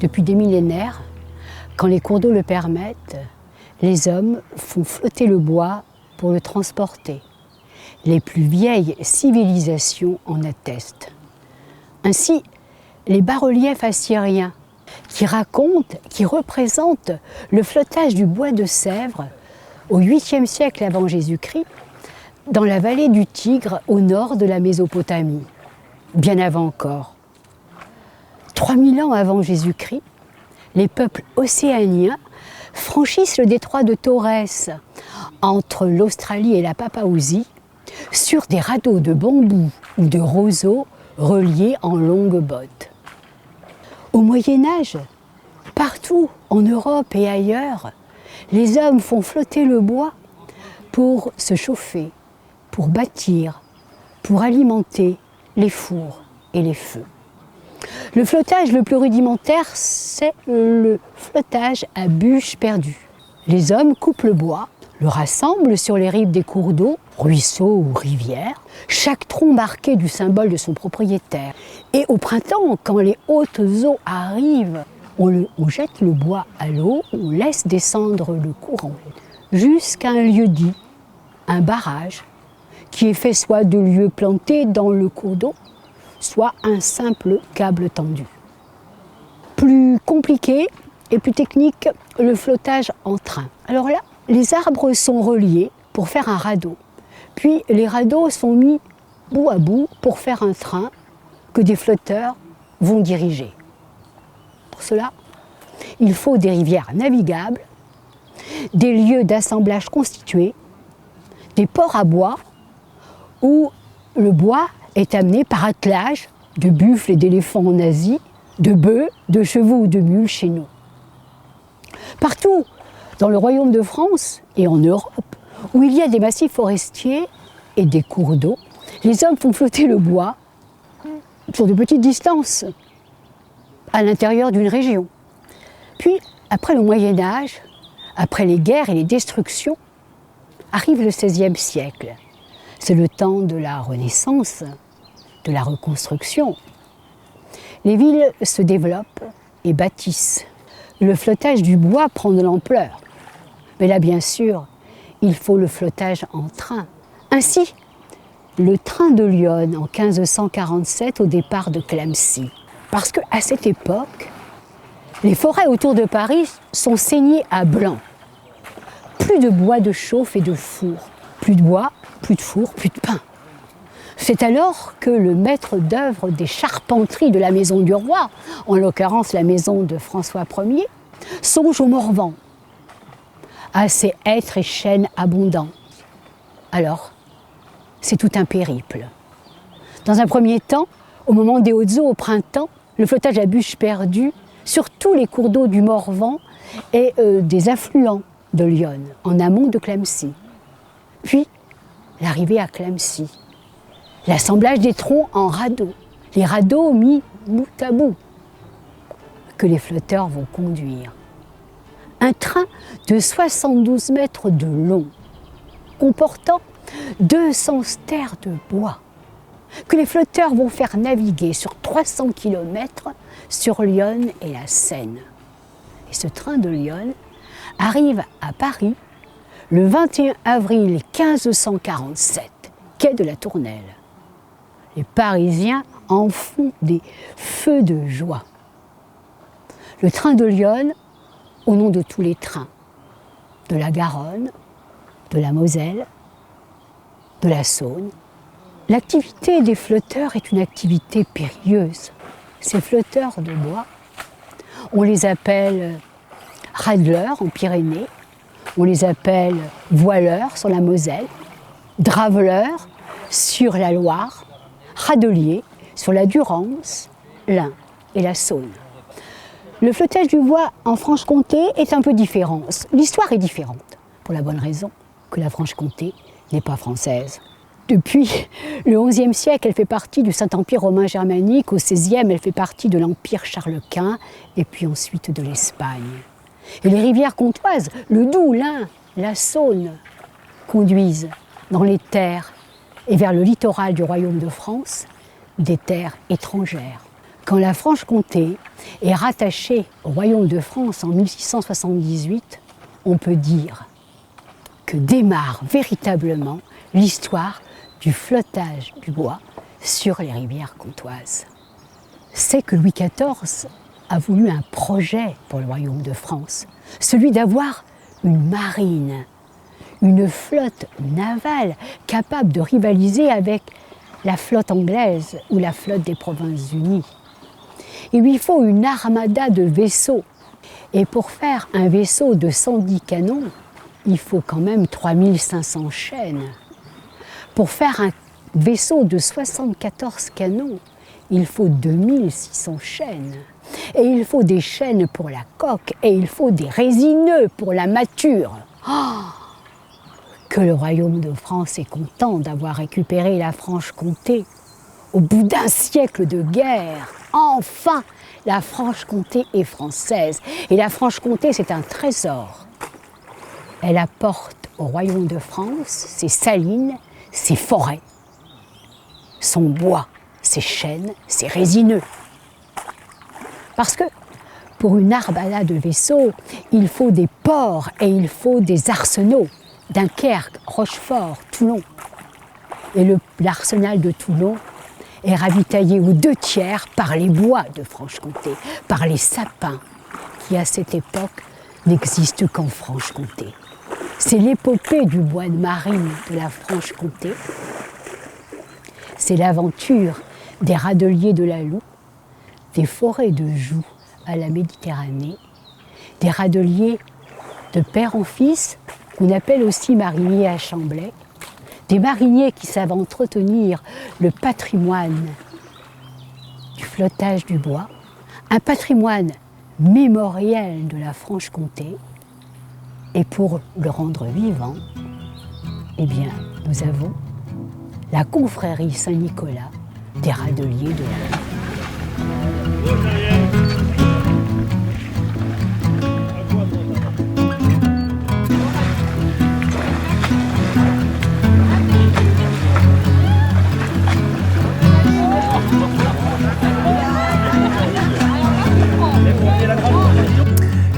Depuis des millénaires, quand les cours d'eau le permettent, les hommes font flotter le bois pour le transporter. Les plus vieilles civilisations en attestent. Ainsi, les bas-reliefs assyriens qui représentent le flottage du bois de Sèvres au 8e siècle avant Jésus-Christ dans la vallée du Tigre au nord de la Mésopotamie, bien avant encore. 3000 ans avant Jésus-Christ, les peuples océaniens franchissent le détroit de Torrès entre l'Australie et la Papouasie sur des radeaux de bambou ou de roseaux reliés en longues bottes. Au Moyen-Âge, partout en Europe et ailleurs, les hommes font flotter le bois pour se chauffer, pour bâtir, pour alimenter les fours et les feux. Le flottage le plus rudimentaire, c'est le flottage à bûche perdue. Les hommes coupent le bois, le rassemblent sur les rives des cours d'eau, ruisseaux ou rivières, chaque tronc marqué du symbole de son propriétaire. Et au printemps, quand les hautes eaux arrivent, on jette le bois à l'eau, on laisse descendre le courant, jusqu'à un lieu-dit, un barrage, qui est fait soit de lieux plantés dans le cours d'eau, soit un simple câble tendu. Plus compliqué et plus technique, le flottage en train. Alors là, les arbres sont reliés pour faire un radeau. Puis les radeaux sont mis bout à bout pour faire un train que des flotteurs vont diriger. Pour cela, il faut des rivières navigables, des lieux d'assemblage constitués, des ports à bois où le bois est amené par attelage de buffles et d'éléphants en Asie, de bœufs, de chevaux ou de mules chez nous. Partout dans le royaume de France et en Europe, où il y a des massifs forestiers et des cours d'eau, les hommes font flotter le bois sur de petites distances à l'intérieur d'une région. Puis, après le Moyen-Âge, après les guerres et les destructions, arrive le XVIe siècle. C'est le temps de la Renaissance, de la reconstruction. Les villes se développent et bâtissent. Le flottage du bois prend de l'ampleur. Mais là, bien sûr, il faut le flottage en train. Ainsi, le train de Lyon en 1547 au départ de Clamecy. Parce qu'à cette époque, les forêts autour de Paris sont saignées à blanc. Plus de bois de chauffe et de four. Plus de bois, plus de four, plus de pain. C'est alors que le maître d'œuvre des charpenteries de la maison du roi, en l'occurrence la maison de François Ier, songe au Morvan, à ses hêtres et chênes abondants. Alors, c'est tout un périple. Dans un premier temps, au moment des hautes eaux au printemps, le flottage à bûche perdue sur tous les cours d'eau du Morvan et des affluents de Lyon, en amont de Clamecy. Puis, l'arrivée à Clamecy, l'assemblage des troncs en radeaux, les radeaux mis bout à bout, que les flotteurs vont conduire. Un train de 72 mètres de long, comportant 200 stères de bois, que les flotteurs vont faire naviguer sur 300 km sur Lyon et la Seine. Et ce train de Lyon arrive à Paris le 21 avril 1547, quai de la Tournelle. Les Parisiens en font des feux de joie. Le train de Lyon, au nom de tous les trains, de la Garonne, de la Moselle, de la Saône. L'activité des flotteurs est une activité périlleuse. Ces flotteurs de bois, on les appelle radeleurs en Pyrénées, on les appelle voileurs sur la Moselle, draveleurs sur la Loire, radeliers sur la Durance, l'Ain et la Saône. Le flottage du bois en Franche-Comté est un peu différent. L'histoire est différente, pour la bonne raison que la Franche-Comté n'est pas française. Depuis le XIe siècle, elle fait partie du Saint-Empire romain germanique. Au XVIe, elle fait partie de l'Empire charlequin et puis ensuite de l'Espagne. Et les rivières comtoises, le Doubs, l'Ain, la Saône, conduisent dans les terres et vers le littoral du royaume de France des terres étrangères, Quand la Franche-Comté est rattachée au royaume de France en 1678, on peut dire que démarre véritablement l'histoire du flottage du bois sur les rivières comtoises. C'est que Louis XIV a voulu un projet pour le royaume de France, celui d'avoir une marine, une flotte navale capable de rivaliser avec la flotte anglaise ou la flotte des Provinces-Unies. Il lui faut une armada de vaisseaux. Et pour faire un vaisseau de 110 canons, il faut quand même 3500 chaînes. Pour faire un vaisseau de 74 canons, il faut 2600 chaînes. Et il faut des chaînes pour la coque, et il faut des résineux pour la mâture. Oh, que le royaume de France est content d'avoir récupéré la Franche-Comté. Au bout d'un siècle de guerre, enfin, la Franche-Comté est française. Et la Franche-Comté, c'est un trésor. Elle apporte au royaume de France ses salines, ses forêts, son bois, ses chênes, ses résineux. Parce que pour une armada de vaisseaux, il faut des ports et il faut des arsenaux. Dunkerque, Rochefort, Toulon. Et l'arsenal de Toulon est ravitaillé aux 2/3 par les bois de Franche-Comté, par les sapins, qui à cette époque n'existent qu'en Franche-Comté. C'est l'épopée du bois de marine de la Franche-Comté. C'est l'aventure des râteliers de la Loue, des forêts de Joux à la Méditerranée, des râteliers de père en fils, qu'on appelle aussi mariniers à Chamblay, des mariniers qui savent entretenir le patrimoine du flottage du bois, un patrimoine mémoriel de la Franche-Comté. Et pour le rendre vivant, eh bien, nous avons la confrérie Saint-Nicolas des râteliers de la Loue.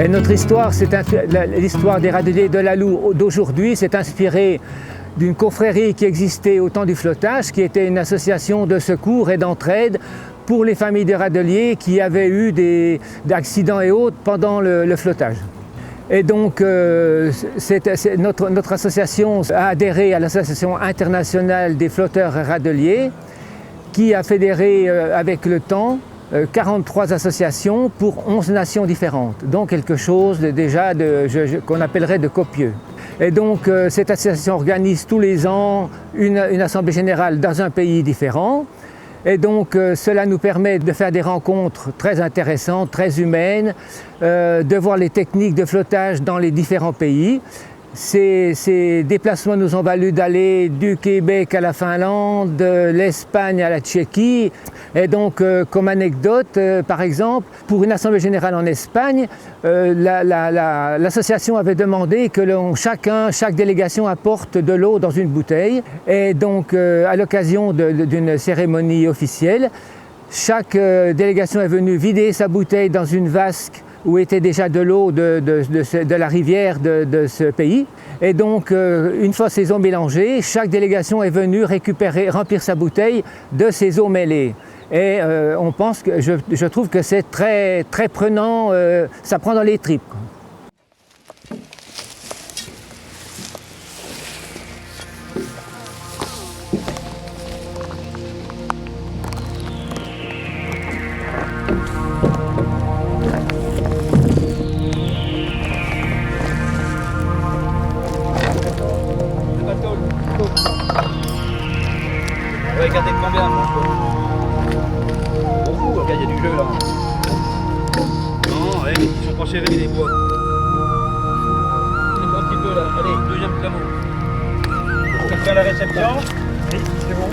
Et notre histoire, l'histoire des râteliers de la Loue d'aujourd'hui, s'est inspirée d'une confrérie qui existait au temps du flottage, qui était une association de secours et d'entraide pour les familles de râteliers qui avaient eu des accidents et autres pendant le flottage. Et donc, notre association a adhéré à l'Association internationale des flotteurs et râteliers, qui a fédéré avec le temps 43 associations pour 11 nations différentes, donc quelque chose déjà qu'on appellerait de copieux. Et donc cette association organise tous les ans une assemblée générale dans un pays différent. Et donc cela nous permet de faire des rencontres très intéressantes, très humaines, de voir les techniques de flottage dans les différents pays. Ces déplacements nous ont valu d'aller du Québec à la Finlande, de l'Espagne à la Tchéquie. Et donc, comme anecdote, par exemple, pour une assemblée générale en Espagne, l'association avait demandé que chaque délégation apporte de l'eau dans une bouteille. Et donc, à l'occasion d'une cérémonie officielle, chaque délégation est venue vider sa bouteille dans une vasque où était déjà de l'eau de la rivière de ce pays. Et donc, une fois ces eaux mélangées, chaque délégation est venue remplir sa bouteille de ces eaux mêlées. Et on pense que, je trouve que c'est très, très prenant, ça prend dans les tripes. Ouais, regardez combien, François? Beaucoup, regarde, il y a du jeu là. Non, ouais, ils sont pas serrés les bois. Un petit peu là, allez, deuxième clamot. On peut faire la réception? Oui, c'est bon.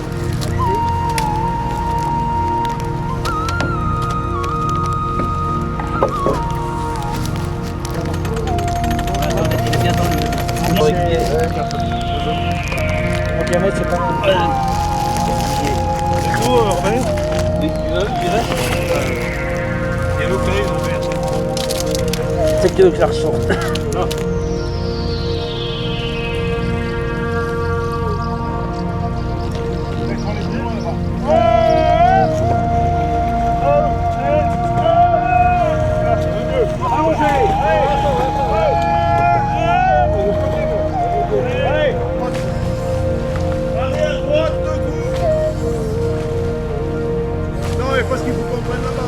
Attendez, il est bien tendu. On peut mettre, c'est pas mal. Oui, tu veux, je dirais. tu veux que je la ressorte? Parce qu'il faut qu'on prenne la barre.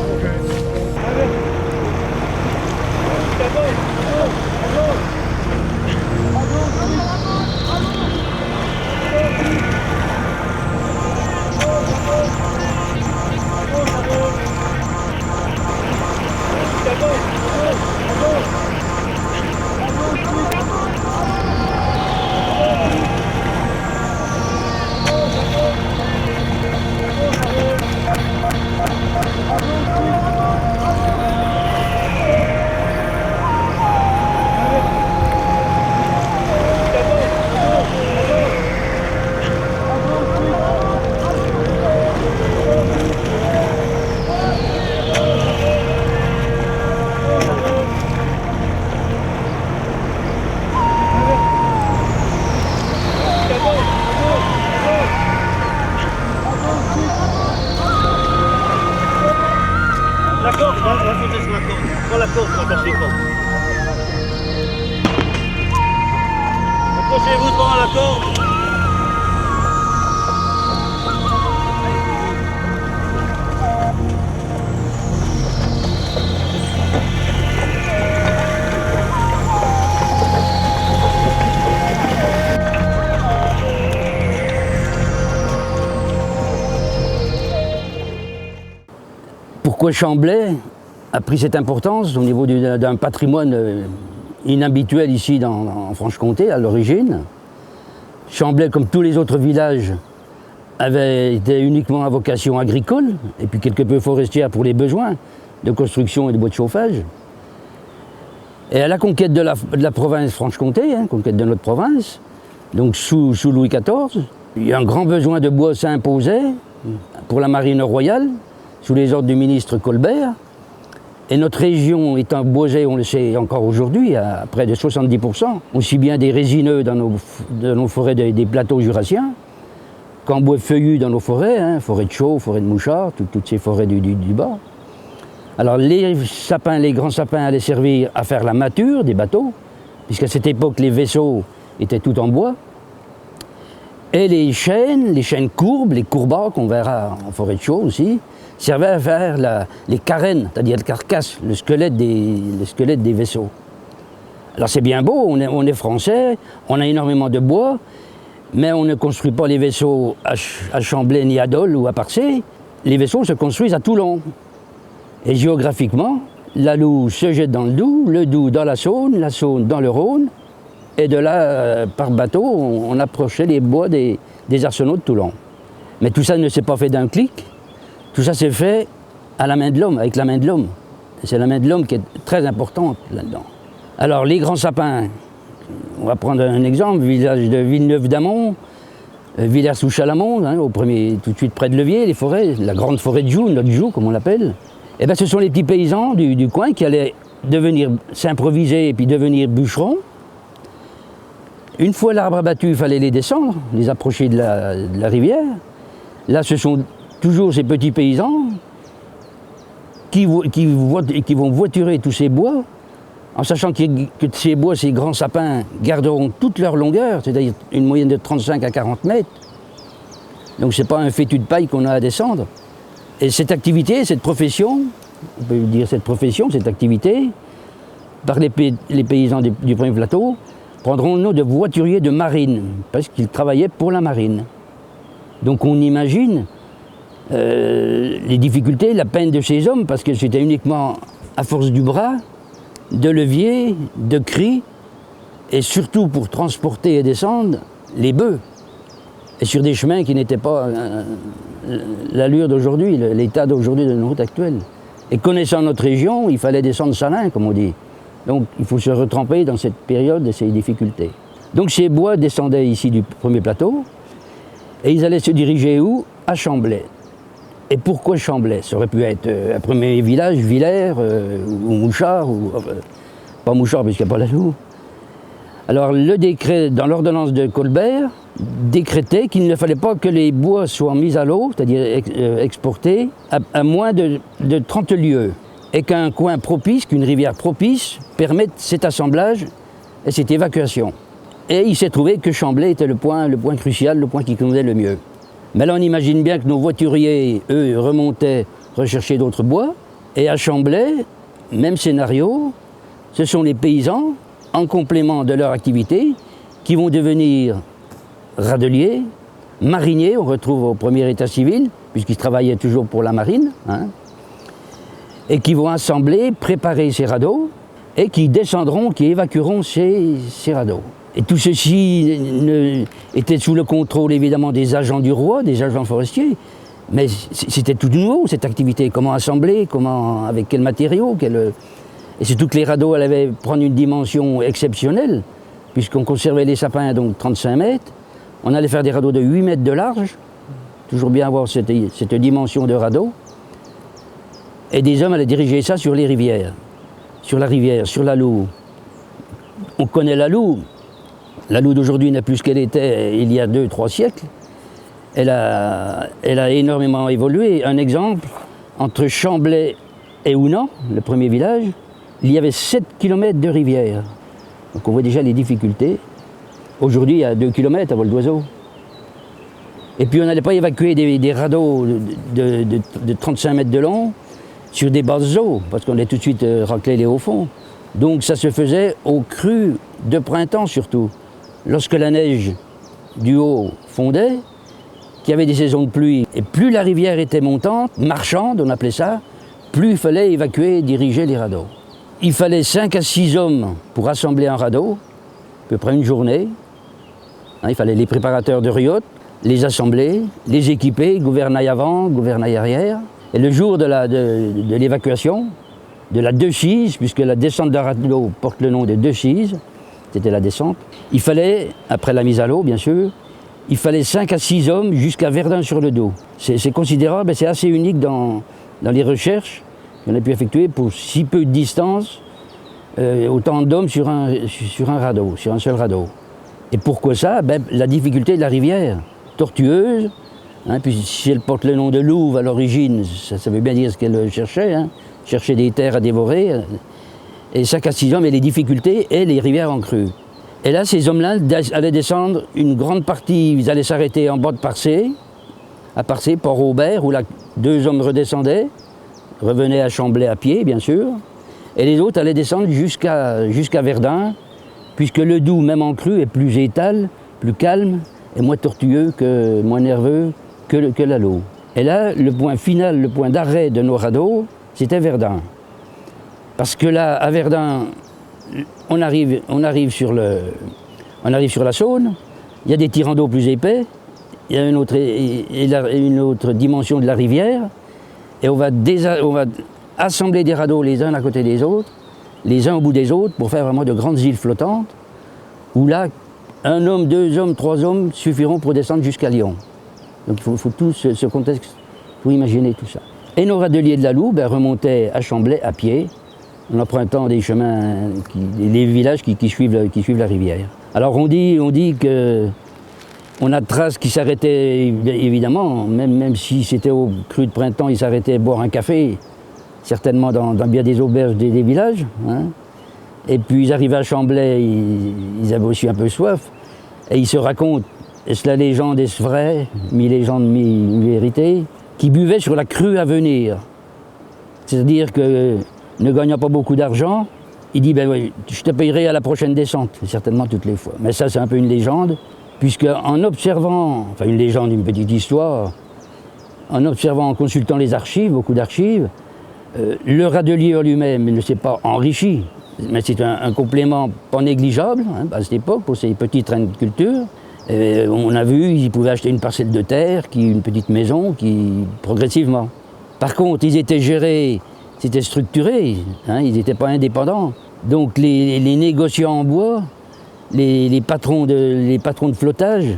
La corde, on va sauter sur la corde. Prends la corde, on va cacher les cordes. Accrochez-vous devant la corde. Pourquoi Chamblay a pris cette importance au niveau d'un patrimoine inhabituel ici en Franche-Comté à l'origine? Chamblay, comme tous les autres villages, avait été uniquement à vocation agricole et puis quelque peu forestière pour les besoins de construction et de bois de chauffage. Et à la conquête de la province Franche-Comté, conquête de notre province, donc sous Louis XIV, il y a un grand besoin de bois s'imposait pour la marine royale, sous les ordres du ministre Colbert. Et notre région étant boisée, on le sait encore aujourd'hui, à près de 70%, aussi bien des résineux dans nos forêts des plateaux jurassiens, qu'en bois feuillu dans nos forêts, forêts de chaux, forêts de mouchards, toutes ces forêts du bas. Alors les grands sapins allaient servir à faire la mâture des bateaux, puisqu'à cette époque les vaisseaux étaient tout en bois. Et les chênes courbes, les courbats qu'on verra en forêt de chaux aussi, servaient à faire les carènes, c'est-à-dire la carcasse, le squelette des vaisseaux. Alors c'est bien beau, on est français, on a énormément de bois, mais on ne construit pas les vaisseaux à Chamblay ni à Dole ou à Parcé. Les vaisseaux se construisent à Toulon. Et géographiquement, la Loue se jette dans le Doubs dans la Saône dans le Rhône, et de là, par bateau, on approchait les bois des arsenaux de Toulon. Mais tout ça ne s'est pas fait d'un clic. Tout ça s'est fait à la main de l'homme, avec la main de l'homme. C'est la main de l'homme qui est très importante là-dedans. Alors les grands sapins, on va prendre un exemple, village de Villeneuve-d'Amont, Villers-sous-Chalamont, tout de suite près de Levier, les forêts, la grande forêt de Joux, notre Joux comme on l'appelle. Et bien ce sont les petits paysans du coin qui allaient devenir s'improviser et puis devenir bûcherons. Une fois l'arbre abattu, il fallait les descendre, les approcher de la rivière. Là, ce sont toujours ces petits paysans qui vont voiturer tous ces bois, en sachant que ces bois, ces grands sapins, garderont toute leur longueur, c'est-à-dire une moyenne de 35 à 40 mètres. Donc ce n'est pas un fétu de paille qu'on a à descendre. Et cette activité, cette profession, on peut dire cette activité, par les paysans du premier plateau, prendront le nom de voituriers de marine, parce qu'ils travaillaient pour la marine. Donc on imagine les difficultés, la peine de ces hommes, parce que c'était uniquement à force du bras, de levier, de cris, et surtout pour transporter et descendre les bœufs. Et sur des chemins qui n'étaient pas l'allure d'aujourd'hui, l'état d'aujourd'hui de nos routes actuelles. Et connaissant notre région, il fallait descendre salin, comme on dit. Donc il faut se retremper dans cette période et ces difficultés. Donc ces bois descendaient ici du premier plateau, et ils allaient se diriger où? À Chamblay. Et pourquoi Chamblay? Ça aurait pu être un premier village, Villers, ou Mouchard. pas mouchard puisqu'il n'y a pas la Loue. Alors le décret, dans l'ordonnance de Colbert, décrétait qu'il ne fallait pas que les bois soient mis à l'eau, c'est-à-dire exportés, à moins de 30 lieues, et qu'un coin propice, qu'une rivière propice, permette cet assemblage et cette évacuation. Et il s'est trouvé que Chamblay était le point crucial, le point qui convenait le mieux. Mais là on imagine bien que nos voituriers, eux, remontaient rechercher d'autres bois, et à Chamblay, même scénario, ce sont les paysans, en complément de leur activité, qui vont devenir radeliers, mariniers, on retrouve au premier état civil, puisqu'ils travaillaient toujours pour la marine, et qui vont assembler, préparer ces radeaux, et qui descendront, qui évacueront ces radeaux. Et tout ceci était sous le contrôle évidemment des agents du roi, des agents forestiers, mais c'était tout nouveau cette activité, comment assembler, avec quels matériaux, et surtout que les radeaux allaient prendre une dimension exceptionnelle, puisqu'on conservait les sapins donc 35 mètres, on allait faire des radeaux de 8 mètres de large, toujours bien avoir cette dimension de radeau, et des hommes allaient diriger ça sur les rivières, sur la Loue. On connaît la Loue d'aujourd'hui n'est plus ce qu'elle était il y a 2-3 siècles, elle a énormément évolué. Un exemple, entre Chamblay et Ounan, le premier village, il y avait 7 km de rivière. Donc on voit déjà les difficultés. Aujourd'hui, il y a 2 km à vol d'oiseau. Et puis on n'allait pas évacuer des radeaux de 35 mètres de long sur des basses eaux, parce qu'on allait tout de suite racler les hauts fonds. Donc ça se faisait au cru de printemps surtout. Lorsque la neige du haut fondait, qu'il y avait des saisons de pluie, et plus la rivière était montante, marchande, on appelait ça, plus il fallait évacuer et diriger les radeaux. Il fallait 5 à 6 hommes pour assembler un radeau, à peu près une journée. Il fallait les préparateurs de riottes, les assembler, les équiper, gouvernail avant, gouvernail arrière. Et le jour de l'évacuation, de la Decise, puisque la descente d'un radeau porte le nom de Decise, c'était la descente, il fallait, après la mise à l'eau bien sûr, il fallait 5 à 6 hommes jusqu'à Verdun-sur-le-Dos. C'est considérable et c'est assez unique dans les recherches qu'on a pu effectuer pour si peu de distance, autant d'hommes sur un radeau, sur un seul radeau. Et pourquoi ça? La difficulté de la rivière, tortueuse, puis si elle porte le nom de Louve à l'origine, ça veut bien dire ce qu'elle cherchait, chercher des terres à dévorer, et 5 à 6 hommes, et les difficultés, et les rivières en crue. Et là, ces hommes-là allaient descendre une grande partie, ils allaient s'arrêter en bas de Parcé, à Parcé, Port-Aubert, où là, 2 hommes redescendaient, revenaient à Chamblay à pied, bien sûr, et les autres allaient descendre jusqu'à Verdun, puisque le Doubs, même en crue, est plus étal, plus calme, et moins tortueux, moins nerveux que la Loue. Et là, le point final, le point d'arrêt de nos radeaux, c'était Verdun. Parce que là, à Verdun, on arrive sur la Saône, il y a des tirants d'eau plus épais, il y a une autre dimension de la rivière, et on va assembler des radeaux les uns à côté des autres, les uns au bout des autres, pour faire vraiment de grandes îles flottantes, où là, 1 homme, 2 hommes, 3 hommes suffiront pour descendre jusqu'à Lyon. Donc il faut tout ce contexte pour imaginer tout ça. Et nos radeliers de la Loue remontaient à Chamblay à pied, en empruntant des chemins, les villages qui suivent la rivière. Alors on dit qu'on a de traces qui s'arrêtaient, évidemment, même si c'était au cru de printemps, ils s'arrêtaient boire un café, certainement dans bien des auberges des villages. Et puis ils arrivaient à Chamblay, ils avaient aussi un peu soif, et ils se racontent, est-ce la légende, est-ce vrai, mi-légende, mi-vérité, qui buvaient sur la crue à venir. C'est-à-dire que, ne gagnant pas beaucoup d'argent, il dit, oui, je te payerai à la prochaine descente, certainement toutes les fois. Mais ça, c'est un peu une légende, puisque en observant, enfin une légende, une petite histoire, en consultant les archives, beaucoup d'archives, le radelier lui-même ne s'est pas enrichi, mais c'est un complément pas négligeable à cette époque pour ces petits trains de culture. Et on a vu, ils pouvaient acheter une parcelle de terre, une petite maison, progressivement. Par contre, ils étaient gérés, c'était structuré, ils n'étaient pas indépendants. Donc les négociants en bois, les patrons de flottage,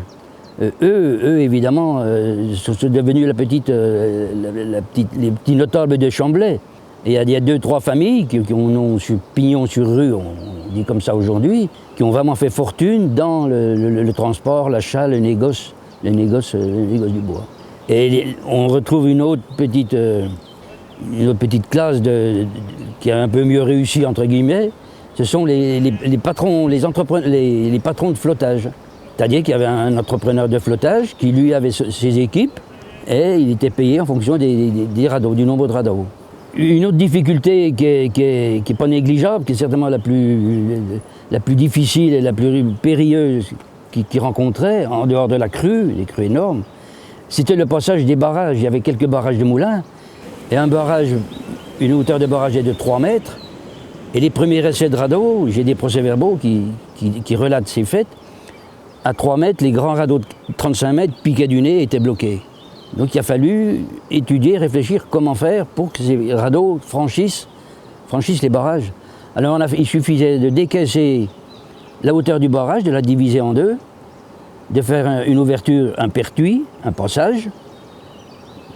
eux évidemment, sont devenus les petits notables de Chamblay. Et il y a 2-3 familles qui ont sur pignon sur rue, on dit comme ça aujourd'hui, qui ont vraiment fait fortune dans le transport, l'achat, le négoce du bois. Et on retrouve une autre petite classe qui a un peu mieux réussi, entre guillemets. Ce sont les patrons de flottage. C'est-à-dire qu'il y avait un entrepreneur de flottage qui, lui, avait ses équipes et il était payé en fonction des radeaux, du nombre de radeaux. Une autre difficulté qui est pas négligeable, qui est certainement la plus difficile et la plus périlleuse qu'ils rencontraient, en dehors de la crue, les crues énormes, c'était le passage des barrages. Il y avait quelques barrages de moulins, et une hauteur de barrage est de 3 mètres, et les premiers essais de radeaux, j'ai des procès-verbaux qui relatent ces faits, à 3 mètres, les grands radeaux de 35 mètres piquaient du nez et étaient bloqués. Donc il a fallu étudier, réfléchir comment faire pour que ces radeaux franchissent les barrages. Alors il suffisait de décaisser la hauteur du barrage, de la diviser en deux, de faire une ouverture, un pertuis, un passage,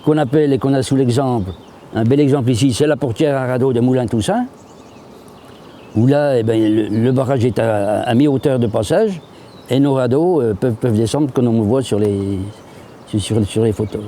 qu'on appelle et qu'on a sous l'exemple, un bel exemple ici, c'est la portière à radeau de Moulins-Toussaint, où là le barrage est à mi-hauteur de passage et nos radeaux peuvent descendre comme on voit sur les photos.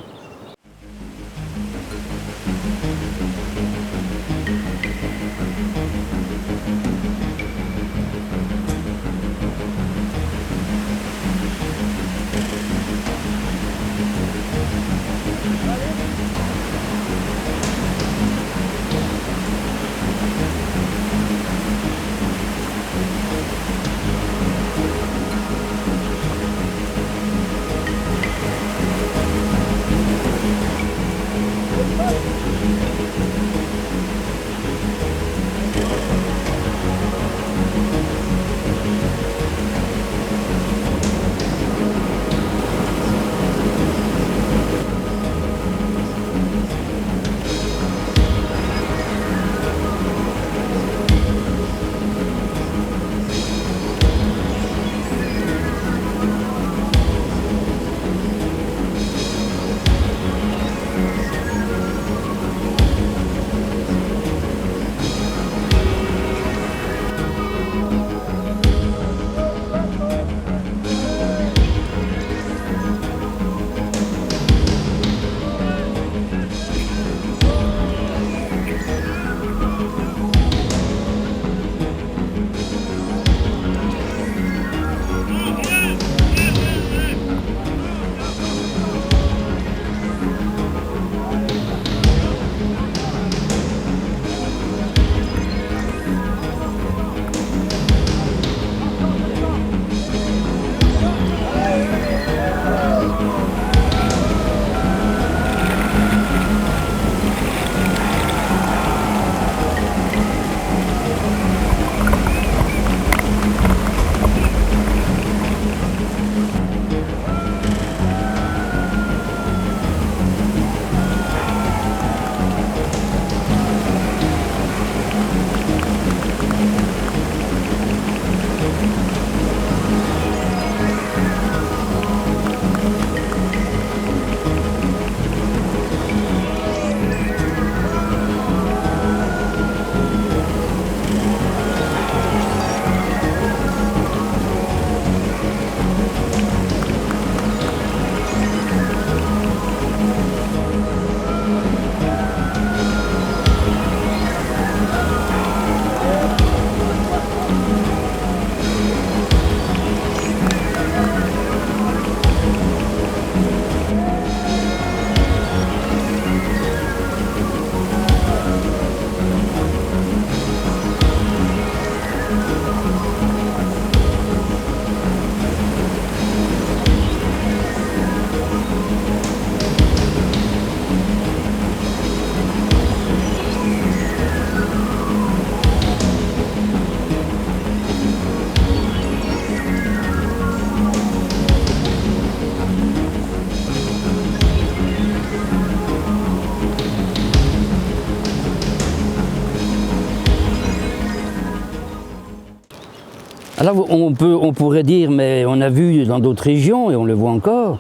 Alors on pourrait dire, mais on a vu dans d'autres régions, et on le voit encore,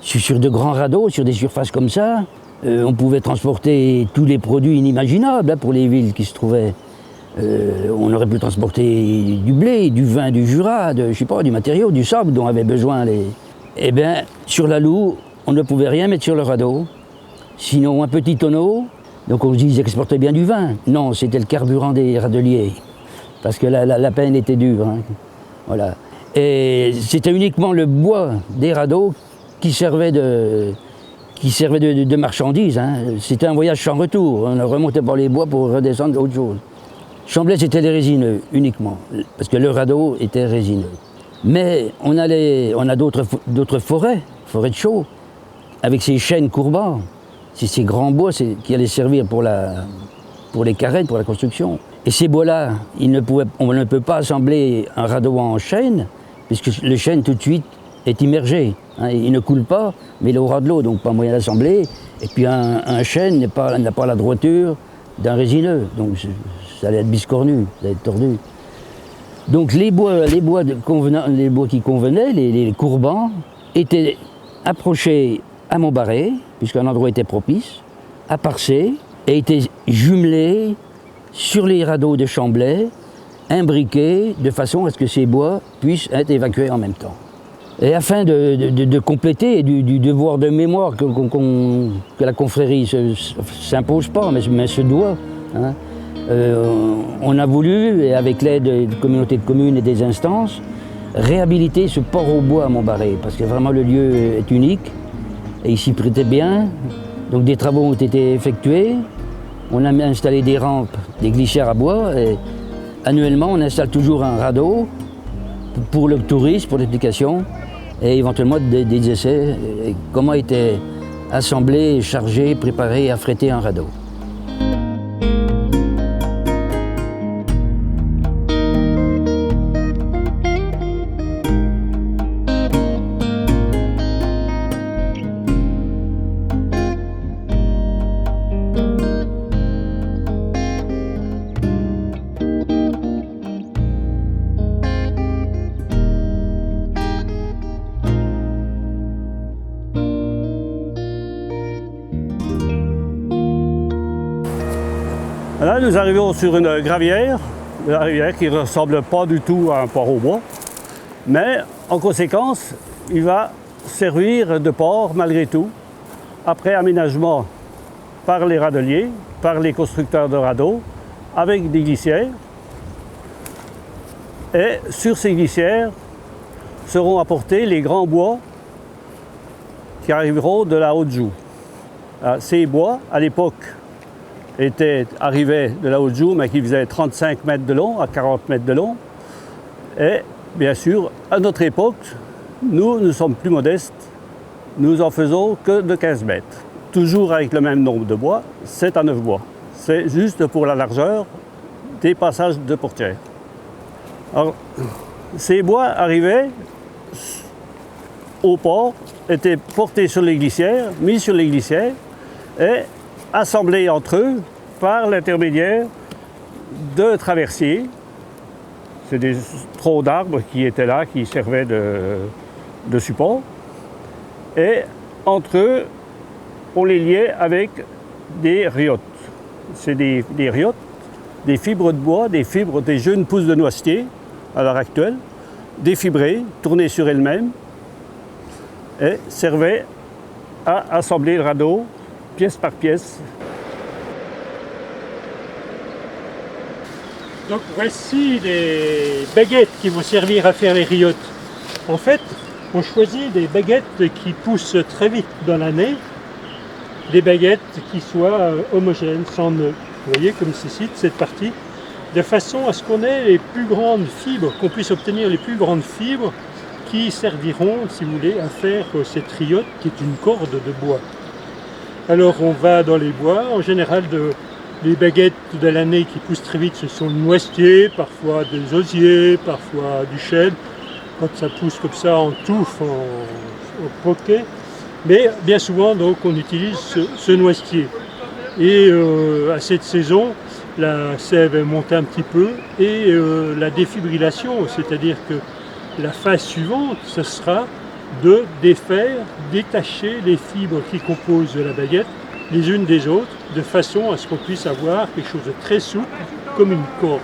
sur de grands radeaux, sur des surfaces comme ça, On pouvait transporter tous les produits inimaginables pour les villes qui se trouvaient. On aurait pu transporter du blé, du vin du Jura, je sais pas, du matériau, du sable dont avaient besoin les... Eh bien, sur la Loue, on ne pouvait rien mettre sur le radeau, sinon un petit tonneau. Donc on se dit qu'ils exportaient bien du vin. Non, c'était le carburant des radeliers, parce que la peine était dure. Hein. Voilà. Et c'était uniquement le bois des radeaux qui servait de marchandises. Hein. C'était un voyage sans retour. On remontait par les bois pour redescendre autre chose. Chamblay, c'était les résineux uniquement, parce que le radeau était résineux. Mais on a d'autres forêts de chaux, avec ces chênes courbants. C'est ces grands bois qui allaient servir pour les carènes, pour la construction. Et ces bois-là, on ne peut pas assembler un radeau en chêne, puisque le chêne tout de suite est immergé. Hein, il ne coule pas, mais il aura de l'eau, donc pas moyen d'assembler. Et puis un chêne n'a pas la droiture d'un résineux, donc ça allait être biscornu, ça allait être tordu. Donc les bois qui convenaient, les courbants, étaient approchés à Montbarré, puisqu'un endroit était propice, à Parcé, et étaient jumelés sur les radeaux de Chamblay, imbriqués de façon à ce que ces bois puissent être évacués en même temps. Et afin de compléter du devoir de mémoire que la confrérie ne s'impose pas, mais se doit, hein, on a voulu, et avec l'aide de communautés de communes et des instances, réhabiliter ce port au bois à Montbarré, parce que vraiment le lieu est unique, et il s'y prêtait bien. Donc des travaux ont été effectués, on a installé des rampes, des glissières à bois, et annuellement on installe toujours un radeau pour le tourisme, pour l'explication, et éventuellement des essais, et comment était assemblé, chargé, préparé et affrété un radeau. Là, nous arrivons sur une rivière qui ne ressemble pas du tout à un port au bois, mais en conséquence, il va servir de port malgré tout, après aménagement par les radeliers, par les constructeurs de radeaux, avec des glissières. Et sur ces glissières seront apportés les grands bois qui arriveront de la Haute-Joux. Ces bois, à l'époque, arrivaient de la Haute-Joux, mais qui faisaient 35 mètres de long à 40 mètres de long. Et bien sûr, à notre époque, nous sommes plus modestes, nous en faisons que de 15 mètres. Toujours avec le même nombre de bois, 7 à 9 bois. C'est juste pour la largeur des passages de portières. Alors, ces bois arrivaient au port, étaient portés sur les glissières, mis sur les glissières et assemblés entre eux par l'intermédiaire de traversiers. C'est des troncs d'arbres qui étaient là, qui servaient de support. Et entre eux, on les liait avec des riottes. C'est des riottes, des fibres de bois, des jeunes pousses de noisetier à l'heure actuelle, défibrées, tournées sur elles-mêmes, et servaient à assembler le radeau pièce par pièce. Donc voici les baguettes qui vont servir à faire les riottes. En fait, on choisit des baguettes qui poussent très vite dans l'année, des baguettes qui soient homogènes, sans nœuds. Vous voyez comme ceci, cette partie, de façon à ce qu'on ait les plus grandes fibres, qu'on puisse obtenir les plus grandes fibres qui serviront, si vous voulez, à faire cette riotte qui est une corde de bois. Alors on va dans les bois, en général les baguettes de l'année qui poussent très vite, ce sont le noisetier, parfois des osiers, parfois du chêne, quand ça pousse comme ça en touffe, en poquet. Mais bien souvent donc on utilise ce noisetier. Et à cette saison, la sève est montée un petit peu et la défibrillation, c'est-à-dire que la phase suivante, ce sera de défaire, détacher les fibres qui composent la baguette les unes des autres, de façon à ce qu'on puisse avoir quelque chose de très souple, comme une corde.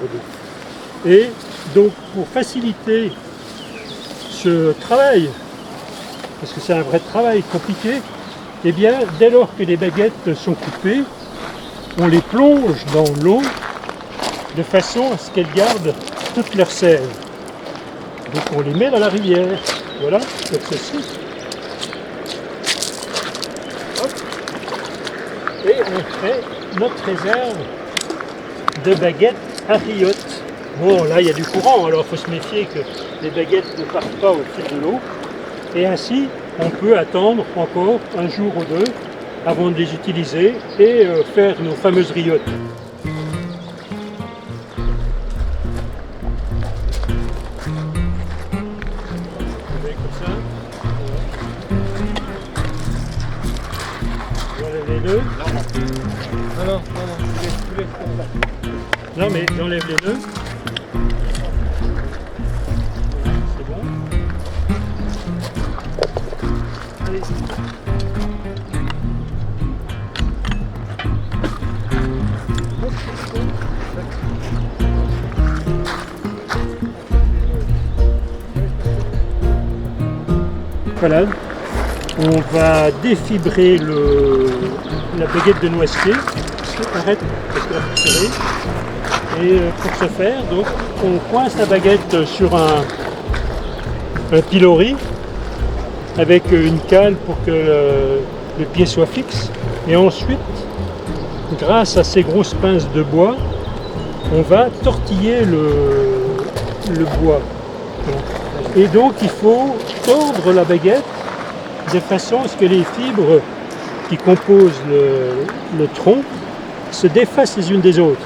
Et donc, pour faciliter ce travail, parce que c'est un vrai travail compliqué, eh bien, dès lors que les baguettes sont coupées, on les plonge dans l'eau de façon à ce qu'elles gardent toute leur sève. Donc on les met dans la rivière, voilà, comme ceci. Hop. Et on fait notre réserve de baguettes à riottes. Bon, là il y a du courant, alors il faut se méfier que les baguettes ne partent pas au fil de l'eau. Et ainsi, on peut attendre encore un jour ou deux avant de les utiliser et faire nos fameuses riottes. Non, mais j'enlève les nœuds. C'est bon. Allez. Voilà. On va défibrer la baguette de noisetier. Arrête, parce que là, faut serrer. Et pour ce faire, donc, on coince la baguette sur un pilori avec une cale pour que le pied soit fixe. Et ensuite, grâce à ces grosses pinces de bois, on va tortiller le bois. Et donc, il faut tordre la baguette de façon à ce que les fibres qui composent le tronc se défacent les unes des autres,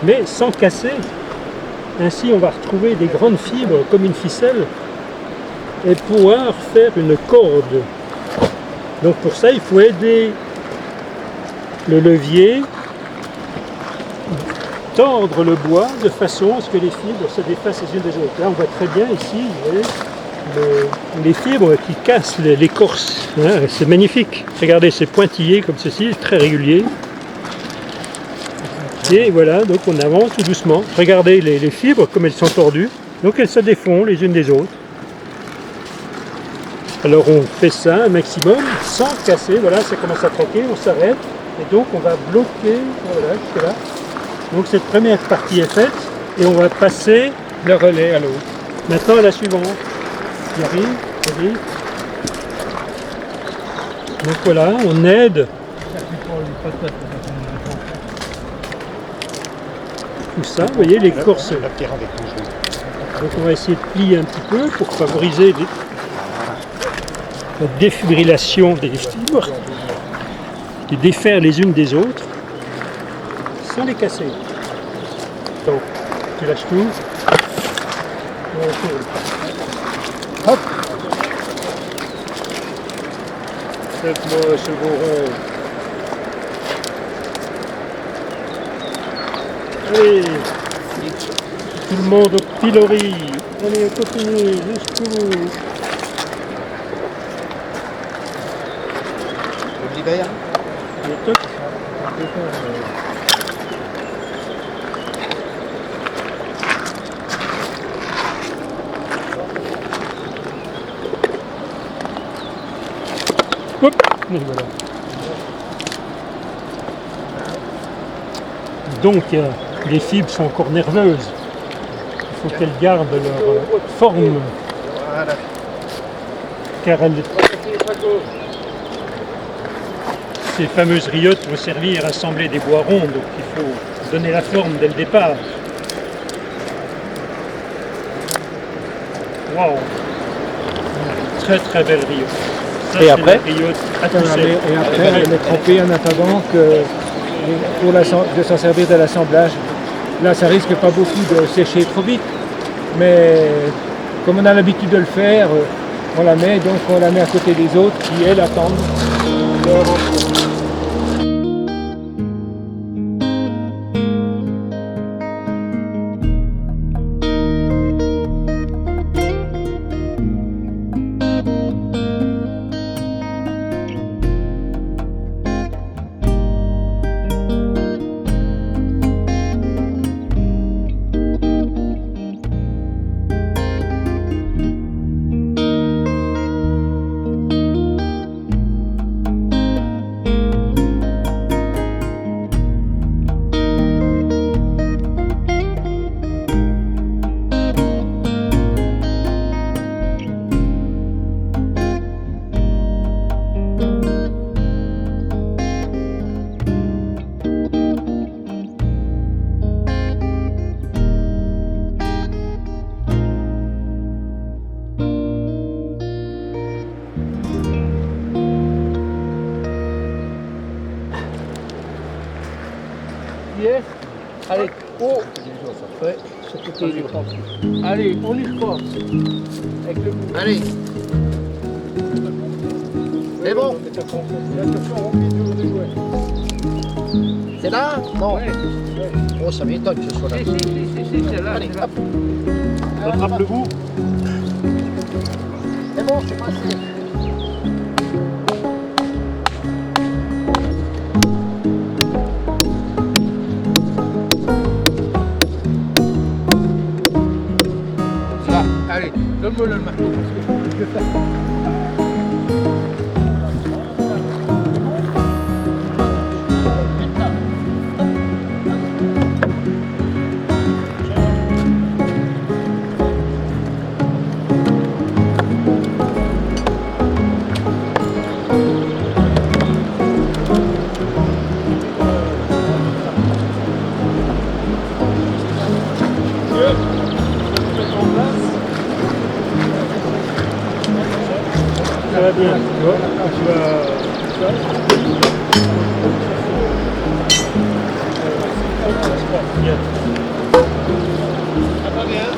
mais sans casser. Ainsi, on va retrouver des grandes fibres comme une ficelle et pouvoir faire une corde. Donc pour ça, il faut aider le levier, tordre le bois de façon à ce que les fibres se défacent les unes des autres. Là, on voit très bien ici, vous voyez, les fibres qui cassent l'écorce. Hein, c'est magnifique. Regardez, c'est pointillé comme ceci, très régulier. Et voilà, donc on avance tout doucement. Regardez les fibres comme elles sont tordues. Donc elles se défont les unes des autres. Alors on fait ça un maximum sans casser. Voilà, ça commence à troquer, on s'arrête. Et donc on va bloquer, voilà, jusque là. Donc cette première partie est faite et on va passer le relais à l'autre. Maintenant à la suivante. Il arrive, il arrive. Donc voilà, on aide. Tout ça, vous voyez l'écorce. Donc on va essayer de plier un petit peu pour favoriser la défibrillation des fibres, les défaire les unes des autres sans les casser. Donc tu lâches tout. Hop. Faites-moi ce beau rond. Allez, tout le monde au pilori. Allez, on continue jusqu'au bout. L'hiver. Le toc. Hop, et voilà. Donc, les fibres sont encore nerveuses. Il faut qu'elles gardent leur forme. Voilà. Car ces fameuses riottes vont servir à assembler des bois ronds. Donc, il faut donner la forme dès le départ. Waouh! Très très belle riotte. Ça, Et après et après, elle est trempée en attendant de s'en servir de l'assemblage. Là, ça risque pas beaucoup de sécher trop vite, mais comme on a l'habitude de le faire, on la met à côté des autres qui, elles, attendent leur Hier. Allez, oh. Ouais, ce côté il est pas. Allez, on y recommence. Avec le bout. Allez. C'est bon. C'est là? Non. Ouais. Oh, ça m'étonne que ce soit là. Si, c'est là. Allez, hop. Rattrape le bout. C'est bon, c'est passé. Là, allez, donne-moi le marteau. Ça va bien. Tu vas... Attendez, hein.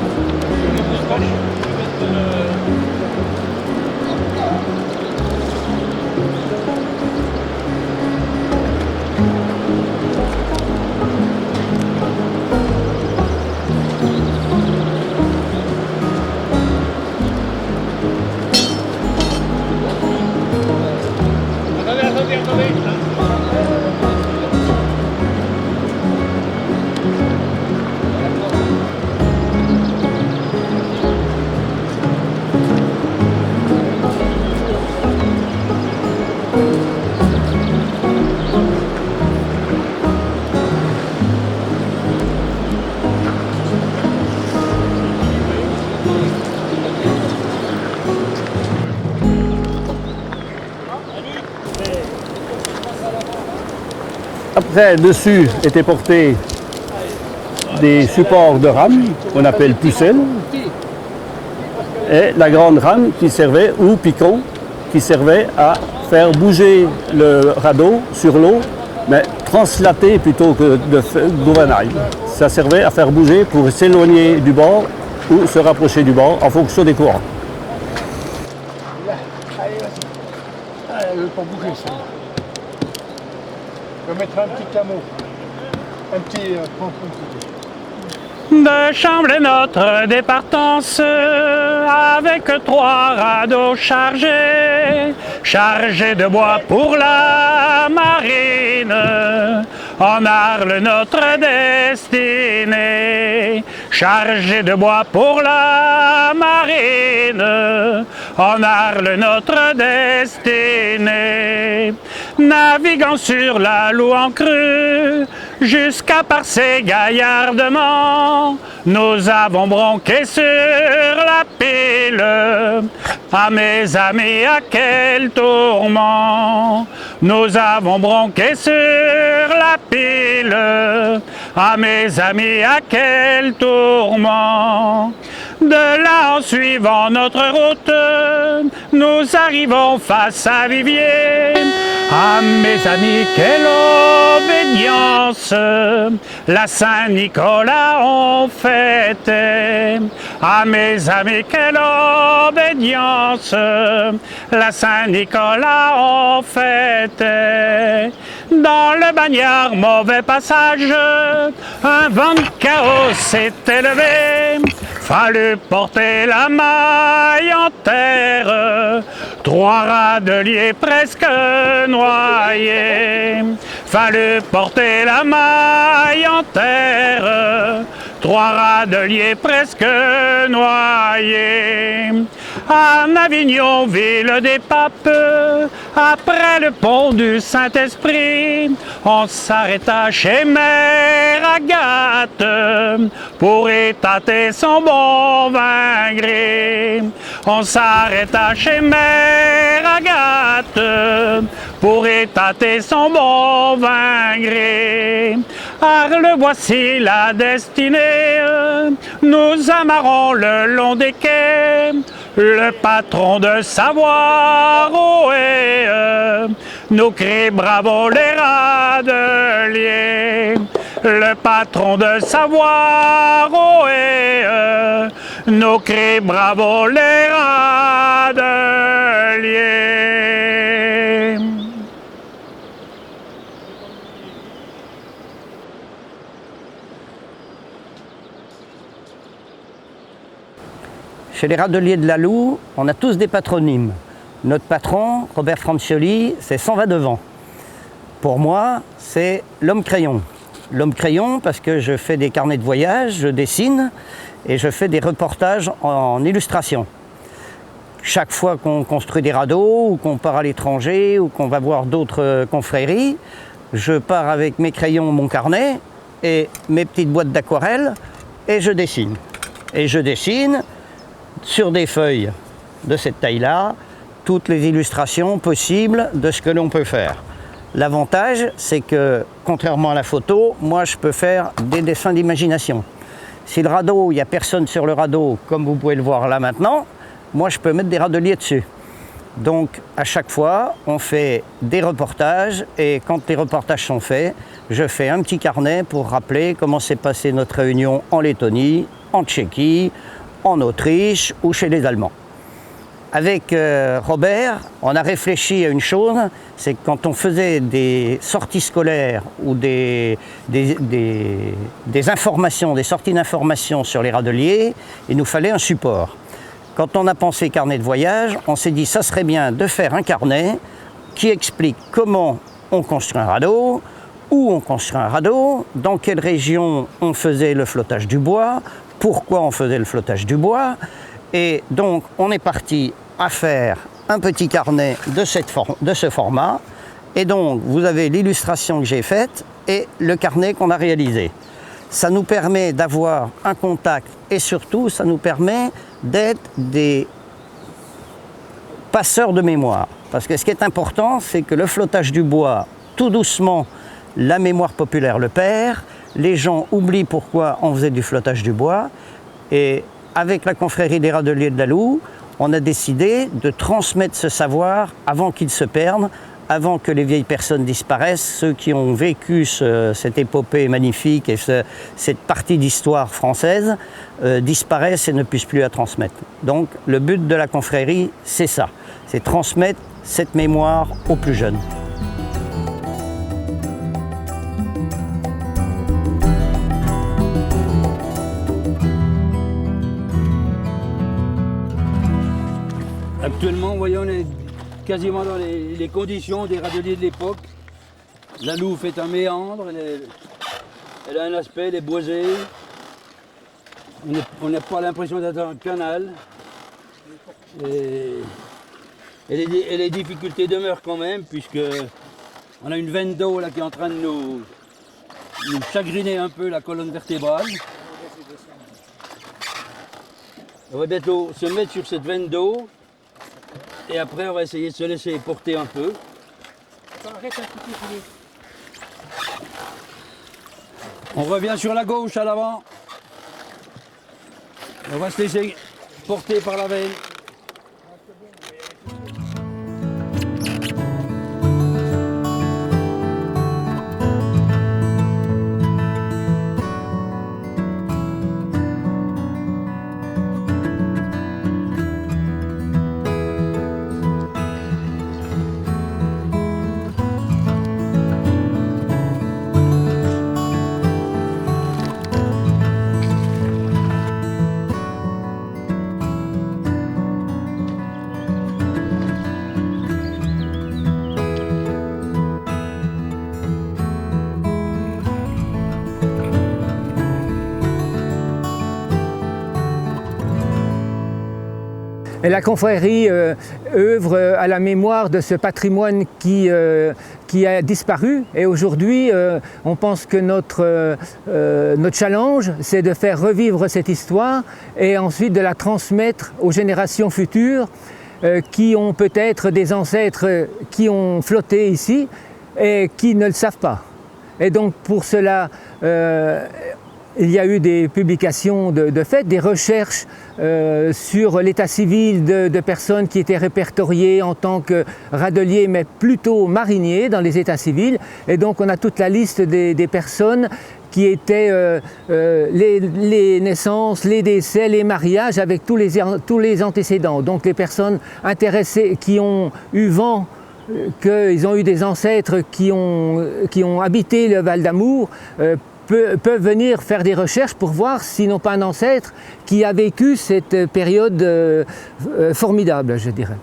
Après, dessus étaient portés des supports de rame, qu'on appelle pucelles, et la grande rame qui servait, ou picon, qui servait à faire bouger le radeau sur l'eau, mais translater plutôt que de gouvernail. Ça servait à faire bouger pour s'éloigner du bord ou se rapprocher du bord en fonction des courants. Allez, vas-y. Allez, elle veut pas bouger, ça. Je vais mettre un petit camo. Un petit De Chamblay notre départance, avec 3 radeaux chargés de bois pour la marine. En Arles notre destinée, chargés de bois pour la marine. En Arles notre destinée, naviguant sur la Loue en crue, jusqu'à Parcé gaillardement, nous avons bronqué sur la pile. Ah mes amis, à quel tourment! Nous avons bronqué sur la pile. Ah mes amis, à quel tourment! De là, en suivant notre route, nous arrivons face à Viviers. Ah mes amis, quelle obédience la Saint-Nicolas on fêtait. Ah mes amis, quelle obédience la Saint-Nicolas on fêtait. Dans le bagnard, mauvais passage, un vent de chaos s'est élevé. Fallut porter la maille en terre, 3 radeliers presque noyés. Fallut porter la maille en terre, 3 radeliers presque noyés. À Avignon, ville des papes, après le pont du Saint-Esprit, on s'arrêta chez Mère Agathe pour y tâter son bon vin gris. On s'arrêta chez Mère Agathe pour y tâter son bon vin gris. Arles, voici la destinée, nous amarrons le long des quais. Le patron de Savoie, nous crie bravo les radeliers. le patron de savoir, ohé, nos cris bravo les râteliers. Chez les râteliers de la Loue, on a tous des patronymes. Notre patron, Robert Francioli, c'est 100 va devant. Pour moi, c'est l'homme crayon. L'homme crayon parce que je fais des carnets de voyage, je dessine et je fais des reportages en illustration. Chaque fois qu'on construit des radeaux ou qu'on part à l'étranger ou qu'on va voir d'autres confréries, je pars avec mes crayons, mon carnet et mes petites boîtes d'aquarelle et je dessine. Et je dessine sur des feuilles de cette taille-là, toutes les illustrations possibles de ce que l'on peut faire. L'avantage, c'est que, contrairement à la photo, moi je peux faire des dessins d'imagination. Si le radeau, il n'y a personne sur le radeau, comme vous pouvez le voir là maintenant, moi je peux mettre des râteliers dessus. Donc à chaque fois, on fait des reportages et quand les reportages sont faits, je fais un petit carnet pour rappeler comment s'est passée notre réunion en Lettonie, en Tchéquie, en Autriche ou chez les Allemands. Avec Robert, on a réfléchi à une chose, c'est que quand on faisait des sorties scolaires ou des informations, des sorties d'informations sur les râteliers, il nous fallait un support. Quand on a pensé carnet de voyage, on s'est dit ça serait bien de faire un carnet qui explique comment on construit un radeau, où on construit un radeau, dans quelle région on faisait le flottage du bois, pourquoi on faisait le flottage du bois. Et donc on est parti à faire un petit carnet de ce format. Et donc vous avez l'illustration que j'ai faite et le carnet qu'on a réalisé. Ça nous permet d'avoir un contact et surtout ça nous permet d'être des passeurs de mémoire. Parce que ce qui est important, c'est que le flottage du bois, tout doucement, la mémoire populaire le perd, les gens oublient pourquoi on faisait du flottage du bois. Et avec la confrérie des râteliers de la Loue, on a décidé de transmettre ce savoir avant qu'il se perde, avant que les vieilles personnes disparaissent, ceux qui ont vécu cette épopée magnifique et cette partie d'histoire française disparaissent et ne puissent plus la transmettre. Donc le but de la confrérie, c'est ça, c'est transmettre cette mémoire aux plus jeunes. Actuellement, vous voyez, on est quasiment dans les conditions des râteliers de l'époque. La Loue fait un méandre, elle a un aspect, elle est boisée. On n'a pas l'impression d'être dans un canal. Et les difficultés demeurent quand même, puisque on a une veine d'eau là qui est en train de nous chagriner un peu la colonne vertébrale. On va bientôt se mettre sur cette veine d'eau. Et après, on va essayer de se laisser porter un peu. On revient sur la gauche à l'avant. On va se laisser porter par la veine. Et la confrérie œuvre à la mémoire de ce patrimoine qui a disparu. Et aujourd'hui, on pense que notre challenge, c'est de faire revivre cette histoire et ensuite de la transmettre aux générations futures qui ont peut-être des ancêtres qui ont flotté ici et qui ne le savent pas. Et donc pour cela, il y a eu des publications de fait, des recherches sur l'état civil de personnes qui étaient répertoriées en tant que râteliers, mais plutôt mariniers dans les états civils. Et donc on a toute la liste des personnes qui étaient les naissances, les décès, les mariages avec tous les antécédents. Donc les personnes intéressées qui ont eu vent qu'ils ont eu des ancêtres qui ont habité le Val d'Amour peuvent venir faire des recherches pour voir s'ils n'ont pas un ancêtre qui a vécu cette période formidable, je dirais.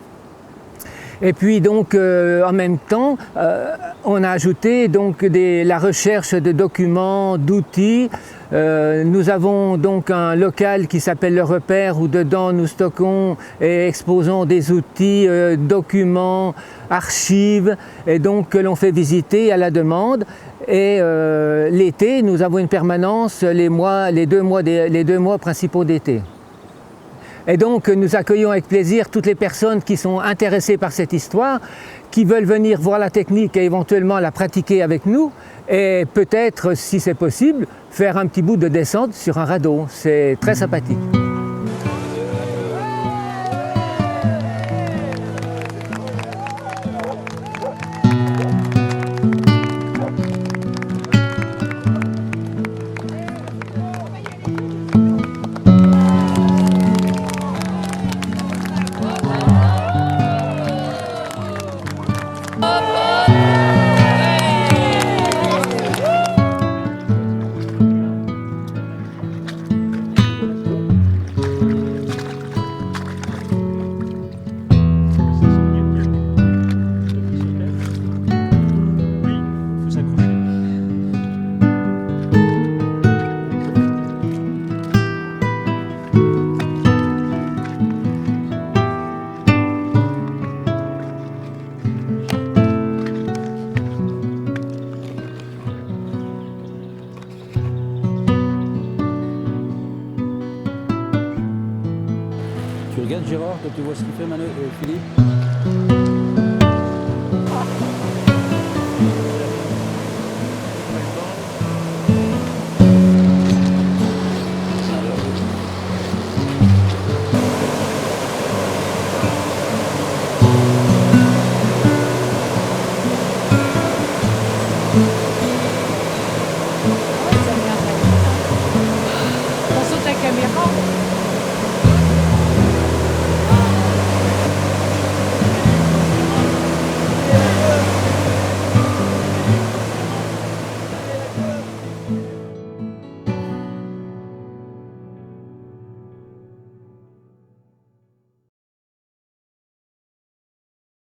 Et puis donc en même temps, on a ajouté donc la recherche de documents, d'outils. Nous avons donc un local qui s'appelle Le Repère où dedans nous stockons et exposons des outils, documents, archives et donc que l'on fait visiter à la demande. Et l'été, nous avons une permanence les deux mois principaux d'été. Et donc nous accueillons avec plaisir toutes les personnes qui sont intéressées par cette histoire, qui veulent venir voir la technique et éventuellement la pratiquer avec nous et peut-être, si c'est possible, faire un petit bout de descente sur un radeau. C'est très sympathique. Tu regardes Gérard quand tu vois ce qu'il fait Philippe?